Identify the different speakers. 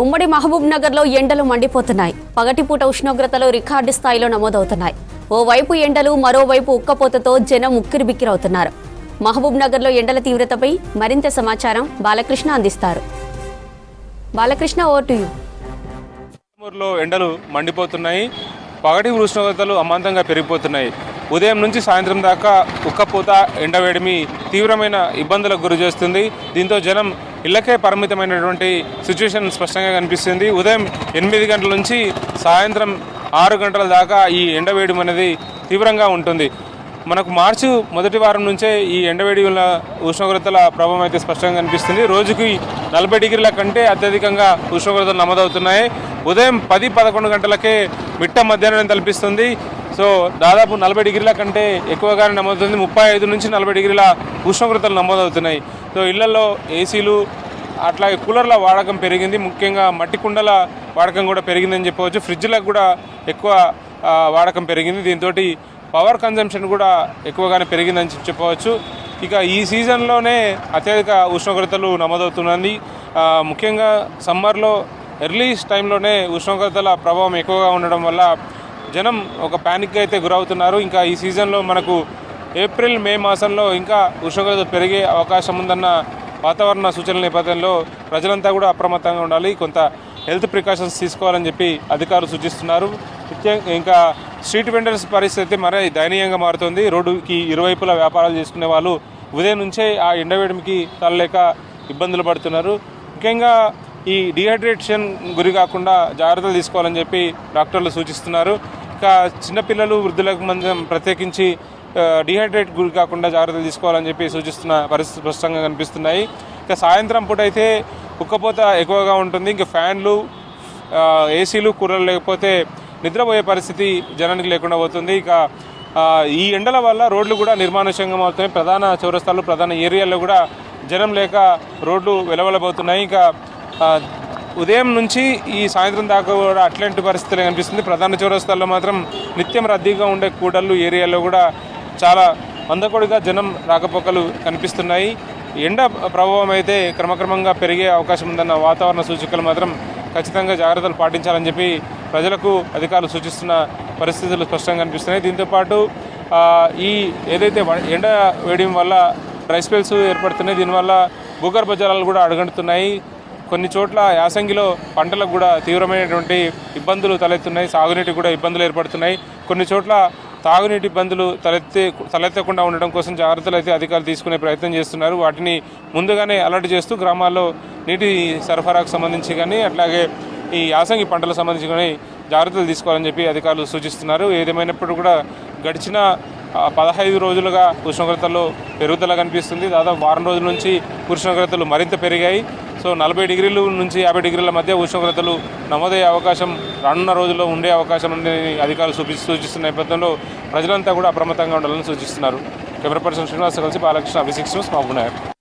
Speaker 1: ఉమ్మడి మహబూబ్ నగర్లో ఎండలు మండిపోతున్నాయి. పగటిపూట ఉష్ణోగ్రతలు రికార్డు స్థాయిలో నమోదవుతున్నాయి. ఓవైపు ఎండలు, మరోవైపు ఉక్కపోతతో జనం ఉక్కిరిబిక్కిరవుతున్నారు. మహబూబ్ నగర్లో ఎండల తీవ్రతపై మరింత సమాచారం బాలకృష్ణ అందిస్తారు. Balakrishna, over to you.
Speaker 2: ఎండలు మండిపోతున్నాయి. పగటి ఉష్ణోగ్రతలు అమాంతంగా పెరిగిపోతున్నాయి. ఉదయం నుంచి సాయంత్రం దాకా ఉక్కపోత, ఎండవేడిమి తీవ్రమైన ఇబ్బందులకు గురి చేస్తుంది. దీంతో జనం ఇళ్లకే పరిమితమైనటువంటి సిచ్యువేషన్ స్పష్టంగా కనిపిస్తుంది. ఉదయం 8 గంటల నుంచి సాయంత్రం 6 గంటల దాకా ఈ ఎండవేడిమి అనేది తీవ్రంగా ఉంటుంది. మనకు మార్చి మొదటి వారం నుంచే ఈ ఎండవేడి వల్ల ఉష్ణోగ్రతల ప్రభావం అయితే స్పష్టంగా కనిపిస్తుంది. రోజుకి 40 డిగ్రీల కంటే అత్యధికంగా ఉష్ణోగ్రతలు నమోదవుతున్నాయి. ఉదయం 10-11 గంటలకే మిట్ట మధ్యాహ్నం తలపిస్తుంది. సో దాదాపు 40 డిగ్రీల కంటే ఎక్కువగానే నమోదవుతుంది. 35 నుంచి 40 డిగ్రీల ఉష్ణోగ్రతలు నమోదవుతున్నాయి. సో ఇళ్లలో ఏసీలు, అట్లాగే కూలర్ల వాడకం పెరిగింది. ముఖ్యంగా మట్టి కుండల వాడకం కూడా పెరిగిందని చెప్పవచ్చు. ఫ్రిడ్జ్లకు కూడా ఎక్కువ వాడకం పెరిగింది. దీంతో పవర్ కన్జంప్షన్ కూడా ఎక్కువగానే పెరిగిందని చెప్పవచ్చు. ఇక ఈ సీజన్లోనే అత్యధిక ఉష్ణోగ్రతలు నమోదవుతున్నాయి. ముఖ్యంగా సమ్మర్లో ఎర్లీ టైంలోనే ఉష్ణోగ్రతల ప్రభావం ఎక్కువగా ఉండడం వల్ల జనం ఒక ప్యానిక్ అయితే గురవుతున్నారు. ఇంకా ఈ సీజన్లో మనకు ఏప్రిల్, మే మాసంలో ఇంకా ఉష్ణోగ్రత పెరిగే అవకాశం ఉందన్న వాతావరణ సూచనల నేపథ్యంలో ప్రజలంతా కూడా అప్రమత్తంగా ఉండాలి. కొంత హెల్త్ ప్రికాషన్స్ తీసుకోవాలని చెప్పి అధికారులు సూచిస్తున్నారు. ఇంకా స్ట్రీట్ వెండర్స్ పరిస్థితి మరీ దయనీయంగా మారుతుంది. రోడ్డుకి ఇరువైపులా వ్యాపారాలు చేసుకునే వాళ్ళు ఉదయం నుంచే ఆ ఎండవేడిమికి తలలేక ఇబ్బందులు పడుతున్నారు. ముఖ్యంగా ఈ డిహైడ్రేషన్ గురి కాకుండా జాగ్రత్తలు తీసుకోవాలని చెప్పి డాక్టర్లు సూచిస్తున్నారు. ఇంకా చిన్నపిల్లలు, వృద్ధులకు మంది ప్రత్యేకించి డిహైడ్రేట్ గురి కాకుండా జాగ్రత్తలు తీసుకోవాలని చెప్పి సూచిస్తున్న పరిస్థితి స్పష్టంగా కనిపిస్తున్నాయి. ఇంకా సాయంత్రం పూట అయితే ఉక్కపోత ఎక్కువగా ఉంటుంది. ఇంకా ఫ్యాన్లు, ఏసీలు, కూలర్లు లేకపోతే నిద్రపోయే పరిస్థితి జనానికి లేకుండా పోతుంది. ఇక ఈ ఎండల వల్ల రోడ్లు కూడా నిర్మానుష్యంగా అవుతున్నాయి. ప్రధాన చౌరస్తాలు, ప్రధాన ఏరియాల్లో కూడా జనం లేక రోడ్లు వెలవెలబోతున్నాయి. ఇక ఉదయం నుంచి ఈ సాయంత్రం దాకా కూడా అట్లాంటి పరిస్థితులు కనిపిస్తుంది. ప్రధాన చౌరస్తాల్లో మాత్రం నిత్యం రద్దీగా ఉండే కూడళ్ళు ఏరియాలో కూడా చాలా మందకొడిగా జనం రాకపోకలు కనిపిస్తున్నాయి. ఎండ ప్రభావం అయితే క్రమక్రమంగా పెరిగే అవకాశం ఉందన్న వాతావరణ సూచికలు మాత్రం ఖచ్చితంగా జాగ్రత్తలు పాటించాలని చెప్పి ప్రజలకు అధికారులు సూచిస్తున్న పరిస్థితులు స్పష్టంగా కనిపిస్తున్నాయి. దీంతోపాటు ఈ ఏదైతే ఎండ వేయడం వల్ల డ్రై స్పెల్స్ ఏర్పడుతున్నాయి. దీనివల్ల భూగర్భ జలాలు కూడా అడుగంటున్నాయి. కొన్ని చోట్ల యాసంగిలో పంటలకు కూడా తీవ్రమైనటువంటి ఇబ్బందులు తలెత్తున్నాయి. సాగునీటి కూడా ఇబ్బందులు ఏర్పడుతున్నాయి. కొన్ని చోట్ల తాగునీటి ఇబ్బందులు తలెత్తకుండా ఉండడం కోసం జాగ్రత్తలు అయితే అధికారులు తీసుకునే ప్రయత్నం చేస్తున్నారు. వాటిని ముందుగానే అలర్ట్ చేస్తూ గ్రామాల్లో నీటి సరఫరాకు సంబంధించి కానీ, అట్లాగే ఈ యాసంగి పంటలకు సంబంధించి కానీ జాగ్రత్తలు తీసుకోవాలని చెప్పి అధికారులు సూచిస్తున్నారు. ఏదేమైనప్పుడు కూడా గడిచిన 15 రోజులుగా ఉష్ణోగ్రతల్లో పెరుగుదల కనిపిస్తుంది. దాదాపు వారం రోజుల నుంచి ఉష్ణోగ్రతలు మరింత పెరిగాయి. సో 40 డిగ్రీల నుంచి 50 డిగ్రీల మధ్య ఉష్ణోగ్రతలు నమోదయ్యే అవకాశం రానున్న రోజుల్లో ఉండే అవకాశం ఉందని అధికారులు సూచిస్తున్న నేపథ్యంలో ప్రజలంతా కూడా అప్రమత్తంగా ఉండాలని సూచిస్తున్నారు. కెమెరా పర్సన్ శ్రీనివాస్ కలిసి బాలకృష్ణ, V6 న్యూస్, మహబూబ్ నగర్.